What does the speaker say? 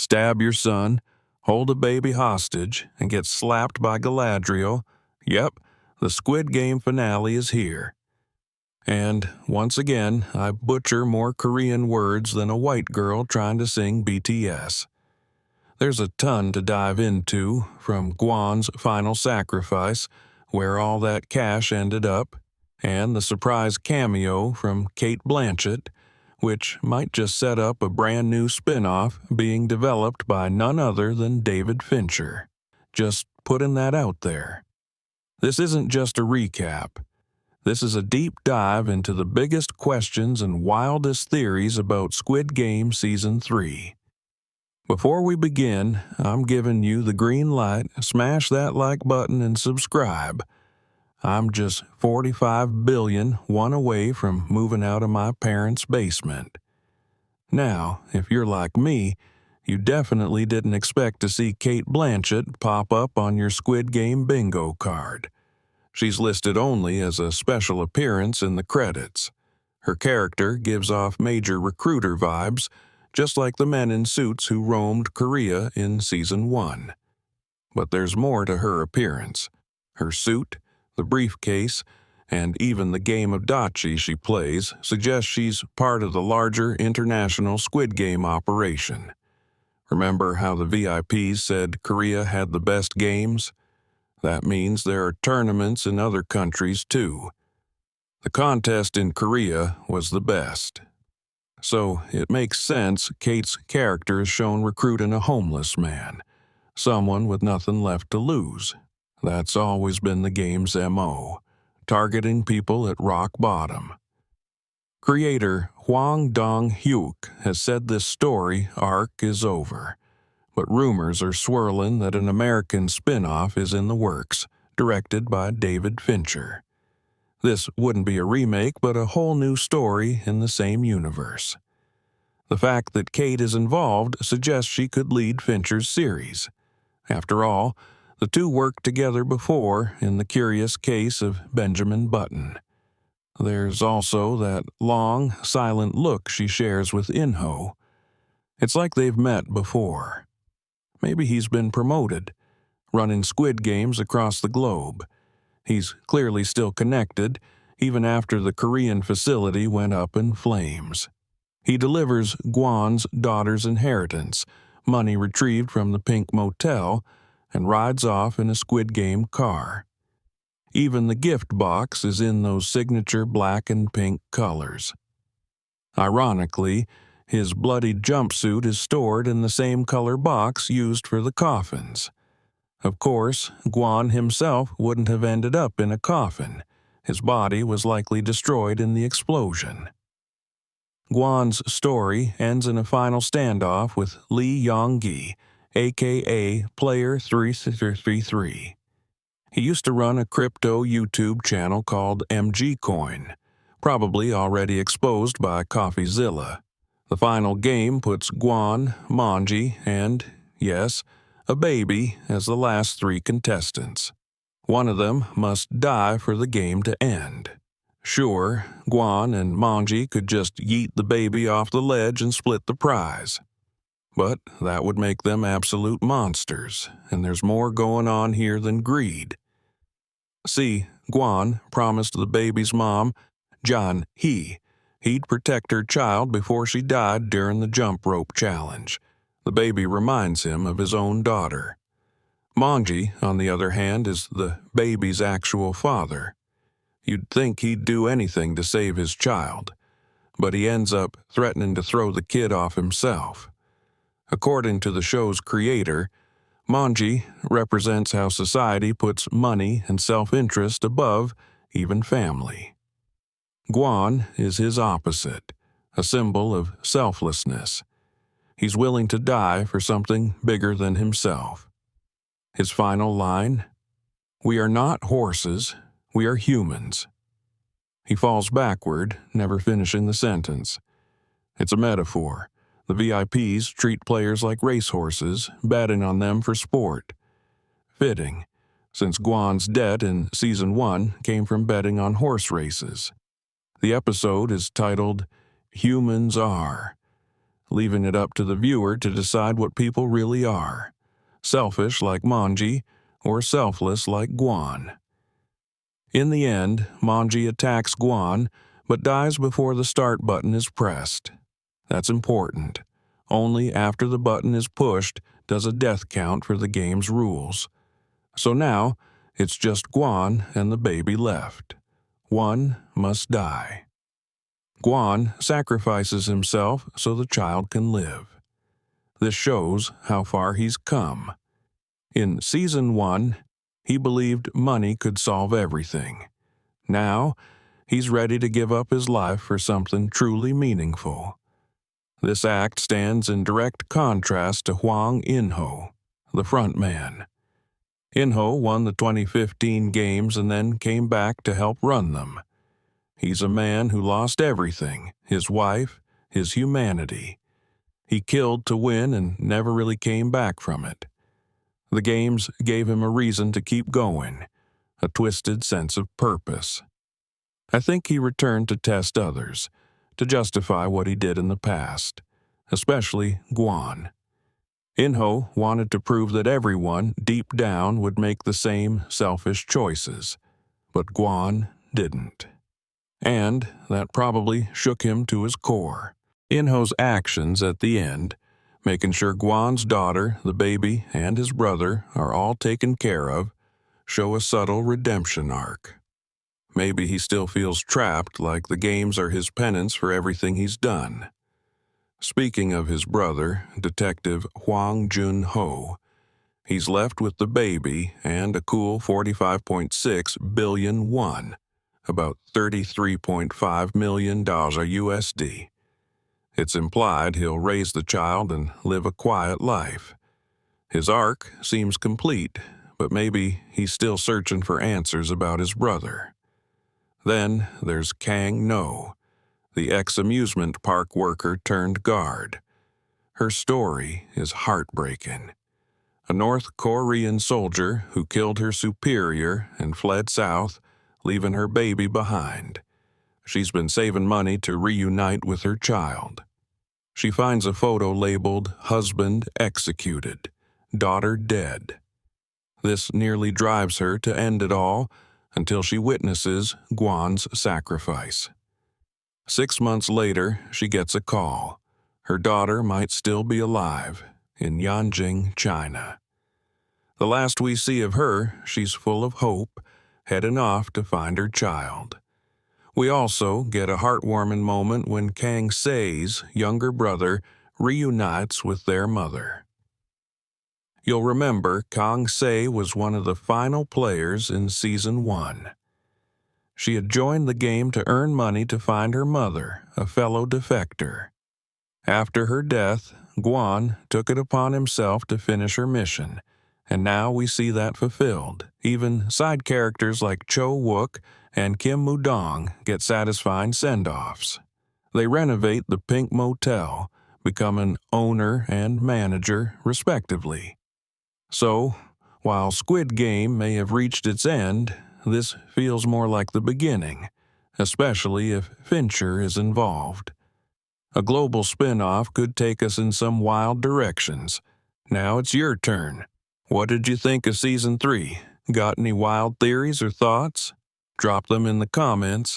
stab your son, hold a baby hostage, and get slapped by Galadriel. Yep, the Squid Game finale is here. And, once again, I butcher more Korean words than a white girl trying to sing BTS. There's a ton to dive into, from Gi-hun's final sacrifice, where all that cash ended up, and the surprise cameo from Cate Blanchett, which might just set up a brand new spin-off being developed by none other than David Fincher. Just putting that out there. This isn't just a recap. This is a deep dive into the biggest questions and wildest theories about Squid Game Season 3. Before we begin, I'm giving you the green light. Smash that like button and subscribe. I'm just 45 billion one away from moving out of my parents' basement. Now, if you're like me, you definitely didn't expect to see Cate Blanchett pop up on your Squid Game bingo card. She's listed only as a special appearance in the credits. Her character gives off major recruiter vibes, just like the men in suits who roamed Korea in Season 1. But there's more to her appearance. Her suit, the briefcase, and even the game of dachi she plays suggest she's part of the larger international Squid Game operation. Remember how the VIPs said Korea had the best games? That means there are tournaments in other countries too. The contest in Korea was the best. So it makes sense Kate's character is shown recruiting a homeless man, someone with nothing left to lose. That's always been the game's MO, targeting people at rock bottom. Creator Hwang Dong-hyuk has said this story arc is over, but rumors are swirling that an American spin-off is in the works, directed by David Fincher. This wouldn't be a remake, but a whole new story in the same universe. The fact that Cate is involved suggests she could lead Fincher's series. After all, the two worked together before in The Curious Case of Benjamin Button. There's also that long, silent look she shares with In-ho. It's like they've met before. Maybe he's been promoted, running Squid Games across the globe. He's clearly still connected, even after the Korean facility went up in flames. He delivers Gi-hun's daughter's inheritance, money retrieved from the Pink Motel, and rides off in a Squid Game car. Even the gift box is in those signature black and pink colors. Ironically, his bloodied jumpsuit is stored in the same color box used for the coffins. Of course, Gi-hun himself wouldn't have ended up in a coffin. His body was likely destroyed in the explosion. Gi-hun's story ends in a final standoff with Lee Yong-gi, a.k.a. Player 333. He used to run a crypto YouTube channel called MG Coin, probably already exposed by CoffeeZilla. The final game puts Gi-hun, Manji, and, yes, a baby as the last three contestants. One of them must die for the game to end. Sure, Gi-hun and Manji could just yeet the baby off the ledge and split the prize. But that would make them absolute monsters, and there's more going on here than greed. See, Gi-hun promised the baby's mom, Jan-hee, he'd protect her child before she died during the jump rope challenge. The baby reminds him of his own daughter. Manji, on the other hand, is the baby's actual father. You'd think he'd do anything to save his child, but he ends up threatening to throw the kid off himself. According to the show's creator, Manji represents how society puts money and self-interest above even family. Gi-hun is his opposite, a symbol of selflessness. He's willing to die for something bigger than himself. His final line, "We are not horses, we are humans." He falls backward, never finishing the sentence. It's a metaphor. The VIPs treat players like racehorses, betting on them for sport. Fitting, since Gi-hun's debt in Season 1 came from betting on horse races. The episode is titled, "Humans Are." leaving it up to the viewer to decide what people really are: selfish like Manji or selfless like Gi-hun. In the end, Manji attacks Gi-hun but dies before the start button is pressed. That's important. Only after the button is pushed does a death count for the game's rules. So now, it's just Gi-hun and the baby left. One must die. Gi-hun sacrifices himself so the child can live. This shows how far he's come. In Season 1, he believed money could solve everything. Now, he's ready to give up his life for something truly meaningful. This act stands in direct contrast to Hwang In-ho, the frontman. In-ho won the 2015 games and then came back to help run them. He's a man who lost everything: his wife, his humanity. He killed to win and never really came back from it. The games gave him a reason to keep going, a twisted sense of purpose. I think he returned to test others, to justify what he did in the past, especially Gi-hun. In-ho wanted to prove that everyone, deep down, would make the same selfish choices, but Gi-hun didn't. And that probably shook him to his core. In-ho's actions at the end, making sure Gi-hun's daughter, the baby, and his brother are all taken care of, show a subtle redemption arc. Maybe he still feels trapped, like the games are his penance for everything he's done. Speaking of his brother, Detective Hwang Jun-ho, he's left with the baby and a cool 45.6 billion won, about $33.5 million USD. It's implied he'll raise the child and live a quiet life. His arc seems complete, but maybe he's still searching for answers about his brother. Then there's Kang No, the ex-amusement park worker turned guard. Her story is heartbreaking. A North Korean soldier who killed her superior and fled south, leaving her baby behind. She's been saving money to reunite with her child. She finds a photo labeled "Husband Executed, Daughter Dead." This nearly drives her to end it all until she witnesses Gi-hun's sacrifice. 6 months later, she gets a call. Her daughter might still be alive in Yanjing, China. The last we see of her, she's full of hope, heading off to find her child. We also get a heartwarming moment when Kang Sae's younger brother reunites with their mother. You'll remember Kang Sae was one of the final players in Season 1. She had joined the game to earn money to find her mother, a fellow defector. After her death, Gi-hun took it upon himself to finish her mission, and now we see that fulfilled. Even side characters like Cho Wook and Kim Moo-dong get satisfying send-offs. They renovate the Pink Motel, becoming owner and manager, respectively. So, while Squid Game may have reached its end, this feels more like the beginning, especially if Fincher is involved. A global spin-off could take us in some wild directions. Now it's your turn. What did you think of Season 3? Got any wild theories or thoughts? Drop them in the comments.